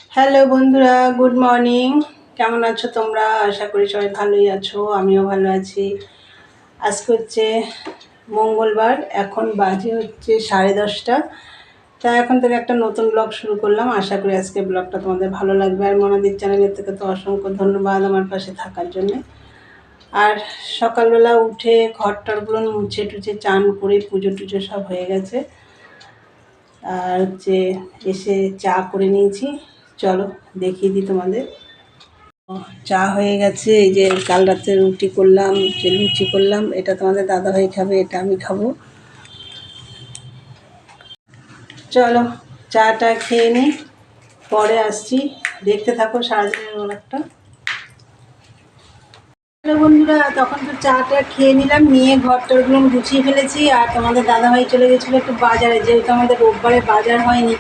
Hello বন্ধুরা, good morning. কেমন আছো তোমরা? আশা করি সবাই ভালোই আছো, আমিও ভালো আছি। আজকে হচ্ছে মঙ্গলবার, এখন বাজে হচ্ছে 10:30। তা এখন থেকে একটা নতুন ব্লগ শুরু করলাম। আশা করি আজকে ব্লগটা তোমাদের ভালো লাগবে। আর মনাদির চ্যানেলের থেকে তো অসংখ্য ধন্যবাদ আমার পাশে থাকার জন্যে। আর সকালবেলা উঠে ঘরটরগুলো মুছে টুছে চান করে পুজো টুজো সব হয়ে গেছে। আর হচ্ছে এসে চা করে নিয়েছি, চলো দেখিয়ে দিই তোমাদের। চা হয়ে গেছে। এই যে কাল রাতে রুটি করলাম, যে লুচি করলাম, এটা তোমাদের দাদাভাই খাবে, এটা আমি খাবো। চলো চাটা খেয়ে নিই, পরে আসছি, দেখতে থাকো সারাদিনের ব্লগটা। হ্যালো বন্ধুরা, তখন তো চাটা খেয়ে নিলাম, নিয়ে ঘরটারগুলো গুছিয়ে ফেলেছি। আর তোমাদের দাদাভাই চলে গেছিলো একটু বাজারে, যেহেতু আমাদের রোববারে বাজার হয়নি।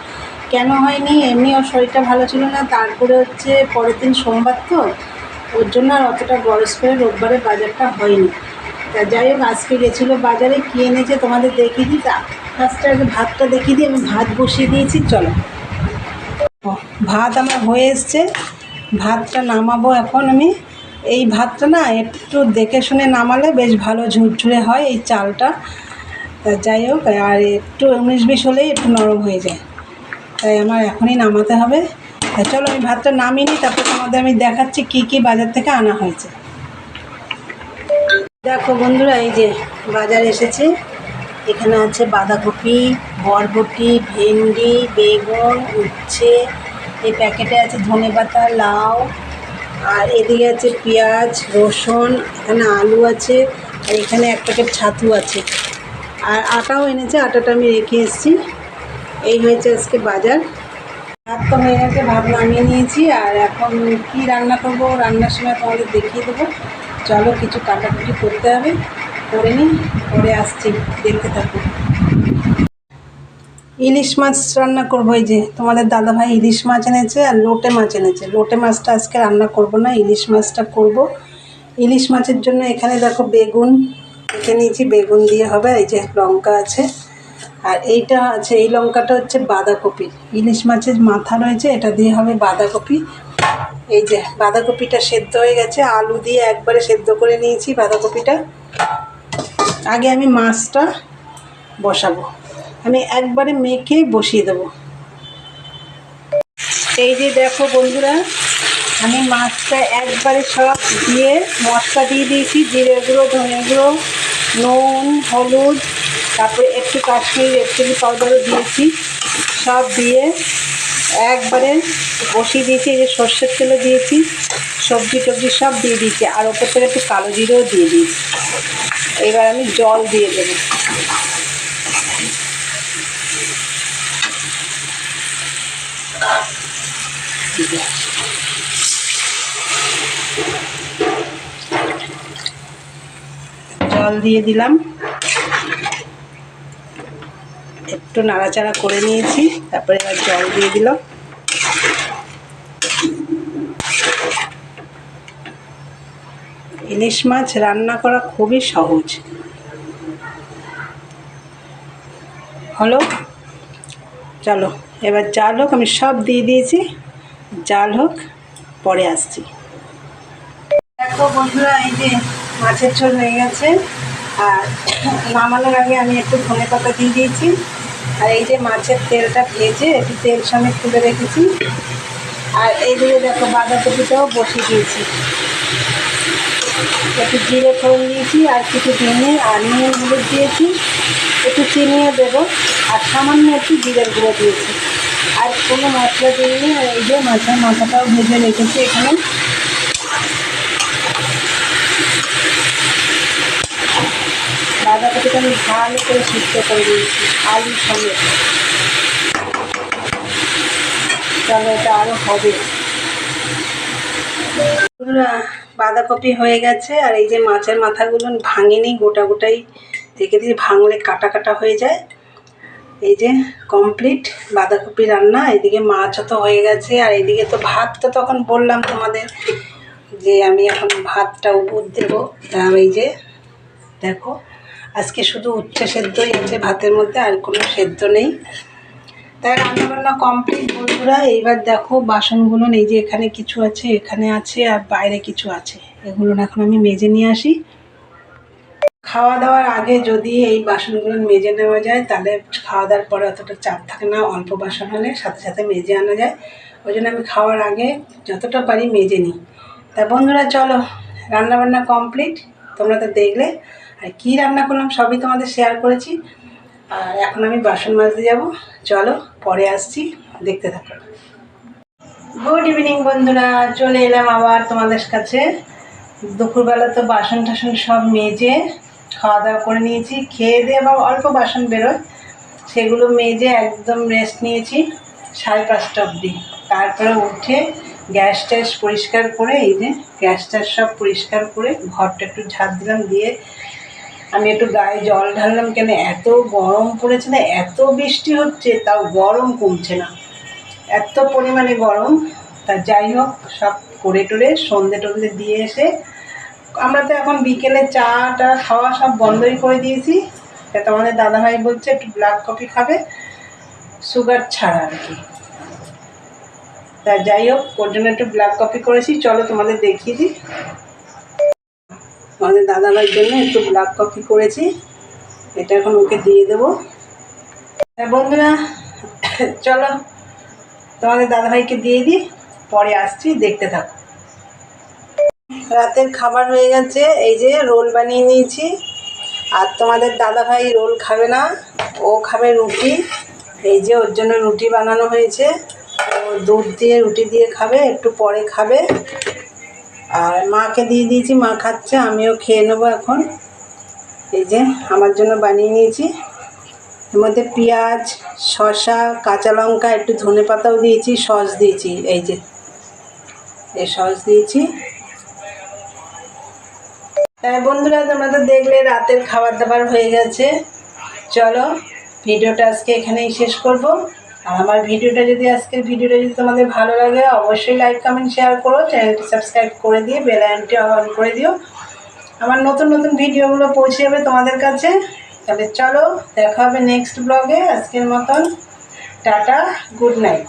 কেন হয়নি? এমনি ওর শরীরটা ভালো ছিল না, তারপরে হচ্ছে পরের দিন সোমবার, তো ওর জন্য আর অতটা গরজ করে রোববারে বাজারটা হয়নি। তা যাই হোক, আজকে গেছিলো বাজারে, কী এনেছে তোমাদের দেখিয়ে দিই। তা ফার্স্টে আগে ভাতটা দেখিয়ে দিই। আমি ভাত বসিয়ে দিয়েছি, চলো। ভাত আমার হয়ে এসছে, ভাতটা নামাবো এখন আমি। এই ভাতটা না একটু দেখে শুনে নামালে বেশ ভালো ঝুরঝুরে হয় এই চালটা। তা যাই হোক, আর একটু 19-20 হলেই একটু নরম হয়ে যায়, তাই আমার এখনই নামাতে হবে। তা চলো আমি ভাতটা নামিয়ে নিই, তারপর তোমাদের আমি দেখাচ্ছি কী কী বাজার থেকে আনা হয়েছে। দেখো বন্ধুরা, এই যে বাজার এসেছে। এখানে আছে বাঁধাকপি, বরবটি, ভেন্ডি, বেগুন, উচ্ছে। এই প্যাকেটে আছে ধনেপাতা, লাউ। আর এদিকে আছে পেঁয়াজ, রসুন, এখানে আলু আছে, আর এখানে এক প্যাকেট ছাতু আছে। আর আটাও এনেছে, আটাটা আমি রেখে এসেছি। এই হয়েছে আজকে বাজার। ভাত তো হয়ে গেছে, ভাত নামিয়ে নিয়েছি। আর এখন কি রান্না করব, রান্নার সময় তোমাদের দেখিয়ে দেবো। চলো কিছু কাটাকুটি করতে হবে, করে নিই, পরে আসছি, দেখতে থাকো। ইলিশ মাছ রান্না করবো। এই যে তোমাদের দাদাভাই ইলিশ মাছ এনেছে আর লোটে মাছ এনেছে। লোটে মাছটা আজকে রান্না করব না, ইলিশ মাছটা করব। ইলিশ মাছের জন্য এখানে দেখো বেগুন কেটে নিয়েছি, বেগুন দিয়ে হবে। এই যে লঙ্কা আছে, আর এইটা আছে, এই লঙ্কাটা হচ্ছে বাঁধাকপি। ইলিশ মাছের মাথা রয়েছে, এটা দিয়ে হবে বাঁধাকপি। এই যে বাঁধাকপিটা সেদ্ধ হয়ে গেছে, আলু দিয়ে একবারে সেদ্ধ করে নিয়েছি বাঁধাকপিটা। আগে আমি মাছটা বসাবো, আমি একবারে মেখে বসিয়ে দেবো। এই যে দেখো বন্ধুরা, আমি মাছটা একবারে সব দিয়ে মশলা দিয়ে দিয়েছি, জিরে গুঁড়ো, ধনে গুঁড়ো, নুন, হলুদ, তারপরে একটু কাশ্মীরি রেড চিলি পাউডারও দিয়েছি। সব দিয়ে একবারে বসিয়ে দিয়েছি। এই যে সর্ষের তেলও দিয়েছি, সবজি টবজি সব দিয়ে দিয়েছি, আর ওপর থেকে একটু কালো জিরেও দিয়ে দিয়েছি। এবার আমি জল দিয়ে দেবো। জল দিয়ে দিলাম, একটু নাড়াচাড়া করে নিয়েছি, তারপরে এবার জল দিয়ে দিলাম। ইলিশ মাছ রান্না করা খুবই সহজ। হলো, চলো এবার জাল হোক, আমি সব দিয়ে দিয়েছি, জাল হোক, পরে আসছি। দেখো বন্ধুরা, এই যে মাছের ঝোল হয়ে গেছে। আর নামানোর আগে আমি একটু ধনেপাতা দিয়ে দিয়েছি। আর এই যে মাছের তেলটা ভেজে একটু তেল সমেত তুলে রেখেছি। আর এইদিকে দেখো বাঁধাকপিটাও বসিয়ে দিয়েছি, একটু জিরে ফোড়ন দিয়েছি, আর কিছু দিনে আর নুন হলুদ দিয়েছি, একটু চিনিও দেবো, আর সামান্য একটু জিরের গুঁড়ো দিয়েছি। আর কোনো মশলা দিইনি। আর এই যে মাছের মাথাটাও ভেজে রেখেছি এখানে। বাঁধাকপিটা আমি ভালো করে সিদ্ধ করে দিয়েছি আলুর সঙ্গে। চলো এটা আরও হবে। বাঁধাকপি হয়ে গেছে, আর এই যে মাছের মাথাগুলো ভাঙিনি, গোটা গোটাই রেখে দিয়ে, ভাঙলে কাটা কাটা হয়ে যায়। এই যে কমপ্লিট বাঁধাকপি রান্না। এদিকে মাছও তো হয়ে গেছে, আর এদিকে তো ভাত, তো তখন বললাম তোমাদের যে আমি এখন ভাতটা উপর দেবো। তা এই যে দেখো, আজকে শুধু উচ্ছে সেদ্ধই আছে ভাতের মধ্যে, আর কোনো সেদ্ধ নেই। তাই রান্নাবান্না কমপ্লিট বন্ধুরা। এইবার দেখো বাসনগুলো, এই যে এখানে কিছু আছে, এখানে আছে, আর বাইরে কিছু আছে। এগুলো এখন আমি মেজে নিয়ে আসি। খাওয়া দাওয়ার আগে যদি এই বাসনগুলো মেজে নেওয়া যায় তাহলে খাওয়া দাওয়ার পরে অতটা চাপ থাকে না। অল্প বাসন হলে সাথে সাথে মেজে আনা যায়, ওই জন্য আমি খাওয়ার আগে যতটা পারি মেজে নিই। তা বন্ধুরা চলো, রান্নাবান্না কমপ্লিট, তোমরা তো দেখলে। আর কী রান্না করলাম সবই তোমাদের শেয়ার করেছি। আর এখন আমি বাসন মাজতে যাব, চলো পরে আসছি, দেখতে থাকো। গুড ইভিনিং বন্ধুরা, চলে এলাম আবার তোমাদের কাছে। দুপুরবেলা তো বাসন টাসন সব মেজে খাওয়া দাওয়া করে নিয়েছি, খেয়ে দিয়ে আবার অল্প বাসন বেরোয়, সেগুলো মেজে একদম রেস্ট নিয়েছি 5:30 অবধি। তারপরে উঠে গ্যাস ট্যাস পরিষ্কার করে, এই যে গ্যাস ট্যাস সব পরিষ্কার করে ঘরটা একটু ঝাড় দিলাম, দিয়ে আমি একটু গায়ে জল ঢাললাম। কেন এত গরম পড়েছে না, এত বৃষ্টি হচ্ছে তাও গরম কমছে না, এত পরিমাণে গরম। তা যাই হোক, সব করে টোরে সন্ধে টন্ধে দিয়ে এসে, আমরা তো এখন বিকেলে চাটা খাওয়া সব বন্ধই করে দিয়েছি। তা তোমাদের দাদাভাই বলছে একটু ব্ল্যাক কফি খাবে, সুগার ছাড়া আর কি। তা যাই হোক, ওর জন্য একটু ব্ল্যাক কফি করেছি, চলো তোমাদের দেখিয়ে দিই। আমাদের দাদাভাইয়ের জন্য একটু ব্ল্যাক কফি করেছি, এটা এখন ওকে দিয়ে দেবো। বন্ধুরা চলো তোমাদের দাদাভাইকে দিয়ে দিই, পরে আসছি, দেখতে থাকো। রাতের খাবার হয়ে গেছে, এই যে রোল বানিয়ে নিয়েছি। আর তোমাদের দাদাভাই রোল খাবে না, ও খাবে রুটি। এই যে ওর জন্য রুটি বানানো হয়েছে, ও দুধ দিয়ে রুটি দিয়ে খাবে, একটু পরে খাবে। আর মাকে দিয়ে দিয়েছি, মা খাচ্ছে, আমিও খেয়ে নেবো এখন। এই যে আমার জন্য বানিয়ে নিয়েছি, এর মধ্যে পেঁয়াজ, শসা, কাঁচা লঙ্কা, একটু ধনে পাতাও দিয়েছি, সস দিয়েছি, এই যে এই সস দিয়েছি। তাই বন্ধুরা তোমরা তো দেখলে রাতের খাবার দাবার হয়ে গেছে। চলো ভিডিওটা আজকে এখানেই শেষ করব। আর আমার আজকের ভিডিওটা যদি তোমাদের ভালো লাগে, অবশ্যই লাইক কমেন্ট শেয়ার করো, চ্যানেলটি সাবস্ক্রাইব করে দিয়ে বেল আইকনটি অন করে দিও, আমার নতুন নতুন ভিডিওগুলো পৌঁছে যাবে তোমাদের কাছে। তাহলে চলো দেখা হবে নেক্সট ব্লগে। আজকের মতন টাটা, গুড নাইট।